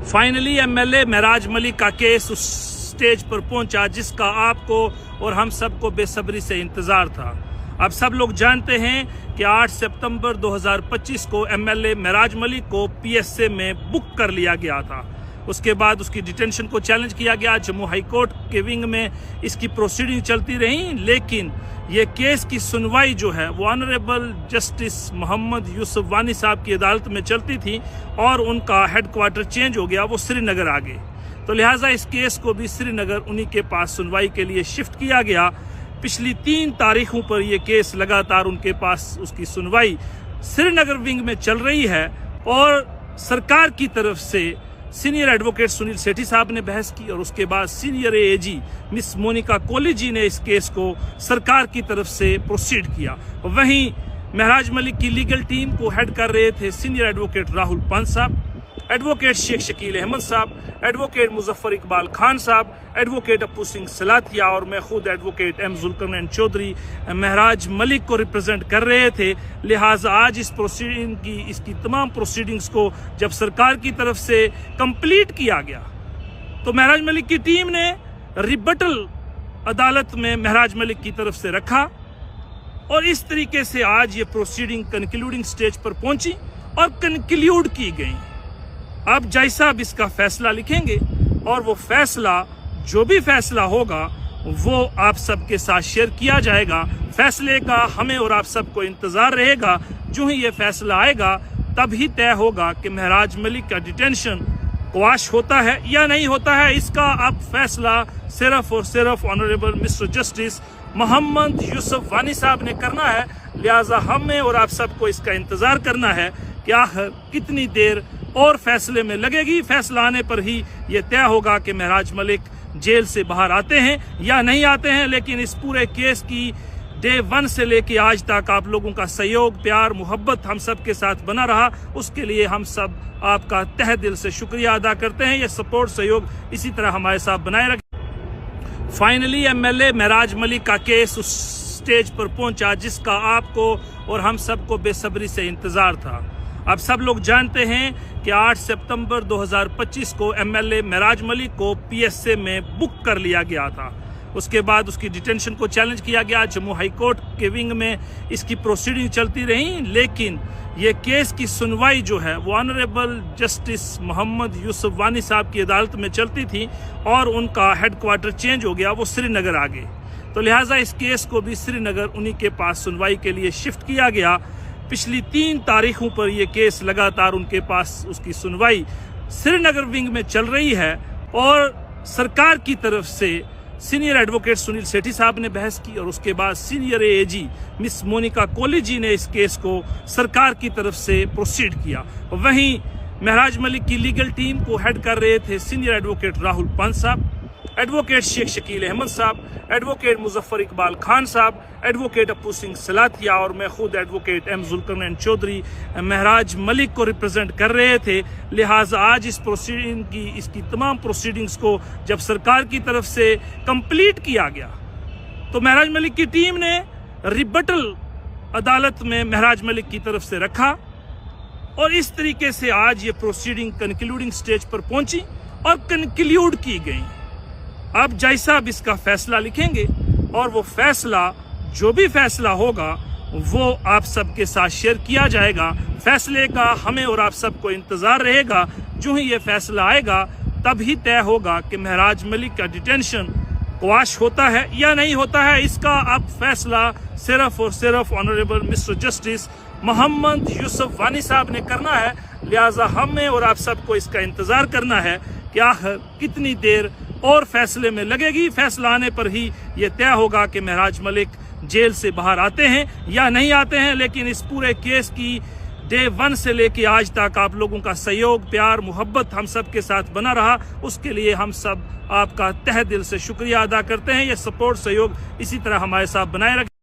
Finally MLA महराज मलिक का case उस stage पर पहुंचा जिसका आपको और हम सबको बेसब्री से इंतजार था। अब सब लोग जानते हैं कि 8 सितंबर 2025 को एमएलए महराज मलिक को पीएसए में बुक कर लिया गया था। उसके बाद उसकी डिटेंशन को चैलेंज किया गया। जम्मू हाई कोर्ट के विंग में इसकी प्रोसीडिंग चलती रही, लेकिन ये केस की सुनवाई जो है वो ऑनरेबल जस्टिस मोहम्मद यूसुफ वानी साहब की अदालत में चलती थी और उनका हेडक्वार्टर चेंज हो गया, वो श्रीनगर आ गए। तो लिहाजा इस केस को भी श्रीनगर उन्हीं के पास सुनवाई के लिए शिफ्ट किया गया। पिछली 3 तारीखों पर यह केस लगातार उनके पास उसकी सुनवाई श्रीनगर विंग में चल रही है और सरकार की तरफ से सीनियर एडवोकेट सुनील सेठी साहब ने बहस की और उसके बाद senior AAG Miss Monika Kohli ji ने इस केस को सरकार की तरफ से प्रोसीड किया। वहीं महराज मलिक की लीगल टीम को हेड कर रहे थे सीनियर एडवोकेट राहुल पंत साहब, एडवोकेट शेख शकील अहमद साहब, एडवोकेट मुजफ्फर इकबाल खान साहब, एडवोकेट अपू सिंह सलाथिया और मैं खुद एडवोकेट एम जुल्करनैन चौधरी महराज मलिक को रिप्रेजेंट कर रहे थे। लिहाजा आज इस प्रोसीडिंग की इसकी तमाम प्रोसीडिंग्स को जब सरकार की तरफ से कंप्लीट किया गया तो महराज मलिक की टीम ने रिबटल अदालत में महराज मलिक की तरफ से रखा और इस तरीके से आज ये प्रोसीडिंग कंक्लूडिंग स्टेज पर पहुंची और कंक्लूड की गई। अब जज साहब इसका फैसला लिखेंगे और वो फैसला जो भी फैसला होगा वो आप सबके साथ शेयर किया जाएगा। फैसले का हमें और आप सबको इंतजार रहेगा। जो ही ये फैसला आएगा तब ही तय होगा कि महराज मलिक का डिटेंशन क्वाश होता है या नहीं होता है। इसका अब फैसला सिर्फ और सिर्फ honourable mister justice Mohammad Yusuf Wani साहब ने करना है। लिहाजा हमें और आप सबको इसका इंतजार करना है कि आखिर कितनी देर और फैसले में लगेगी। फैसला आने पर ही ये तय होगा कि महराज मलिक जेल से बाहर आते हैं या नहीं आते हैं। लेकिन इस पूरे केस की डे 1 से लेके आज तक आप लोगों का सहयोग, प्यार, मोहब्बत हम सब के साथ बना रहा, उसके लिए हम सब आपका तहे दिल से शुक्रिया अदा करते हैं। ये सपोर्ट, सहयोग इसी तरह हमारे साथ बनाए रखें। फाइनली एमएलए महराज मलिक का केस उस स्टेज पर पहुंचा जिसका आपको और हम सबको बेसब्री से इंतजार था। अब सब लोग जानते हैं कि 8 सितंबर 2025 को एमएलए महराज मलिक को पीएसए में बुक कर लिया गया था। उसके बाद उसकी डिटेंशन को चैलेंज किया गया। जम्मू हाई कोर्ट के विंग में इसकी प्रोसीडिंग चलती रही, लेकिन ये केस की सुनवाई जो है वो ऑनरेबल जस्टिस मोहम्मद यूसुफ वानी साहब की अदालत में चलती थी और उनका हेडक्वार्टर चेंज हो गया, वो श्रीनगर आ गए। तो लिहाजा इस केस को भी श्रीनगर उन्हीं के पास सुनवाई के लिए शिफ्ट किया गया। पिछली 3 तारीखों पर यह केस लगातार उनके पास उसकी सुनवाई श्रीनगर विंग में चल रही है और सरकार की तरफ से सीनियर एडवोकेट सुनील सेठी साहब ने बहस की और उसके बाद senior AAG Miss Monika Kohli ji ने इस केस को सरकार की तरफ से प्रोसीड किया। वहीं महराज मलिक की लीगल टीम को हेड कर रहे थे सीनियर एडवोकेट राहुल पंत साहब, एडवोकेट शेख शकील अहमद साहब, एडवोकेट मुजफ्फर इकबाल खान साहब, एडवोकेट अपू सिंह सलाथिया और मैं खुद एडवोकेट एम जुल्करनैन चौधरी महराज मलिक को रिप्रेजेंट कर रहे थे। लिहाजा आज इस प्रोसीडिंग की इसकी तमाम प्रोसीडिंग्स को जब सरकार की तरफ से कंप्लीट किया गया तो महराज मलिक की टीम ने रिबटल अदालत में महराज मलिक की तरफ से रखा और इस तरीके से आज ये प्रोसीडिंग कंक्लूडिंग स्टेज पर पहुंची और कंक्लूड की गई। अब जज साहब इसका फैसला लिखेंगे और वो फैसला जो भी फैसला होगा वो आप सबके साथ शेयर किया जाएगा। फैसले का हमें और आप सबको इंतजार रहेगा। जो ही ये फैसला आएगा तब ही तय होगा कि महराज मलिक का डिटेंशन क्वाश होता है या नहीं होता है। इसका अब फैसला सिर्फ और सिर्फ honourable mister justice Mohammad Yusuf Wani साहब ने करना है। लिहाजा हमें और आप सबको इसका इंतजार करना है कि आखिर कितनी देर और फैसले में लगेगी। फैसला आने पर ही ये तय होगा कि महराज मलिक जेल से बाहर आते हैं या नहीं आते हैं। लेकिन इस पूरे केस की डे 1 से लेके आज तक आप लोगों का सहयोग, प्यार, मोहब्बत हम सब के साथ बना रहा, उसके लिए हम सब आपका तहे दिल से शुक्रिया अदा करते हैं। ये सपोर्ट, सहयोग इसी तरह हमारे साथ बनाए रखें।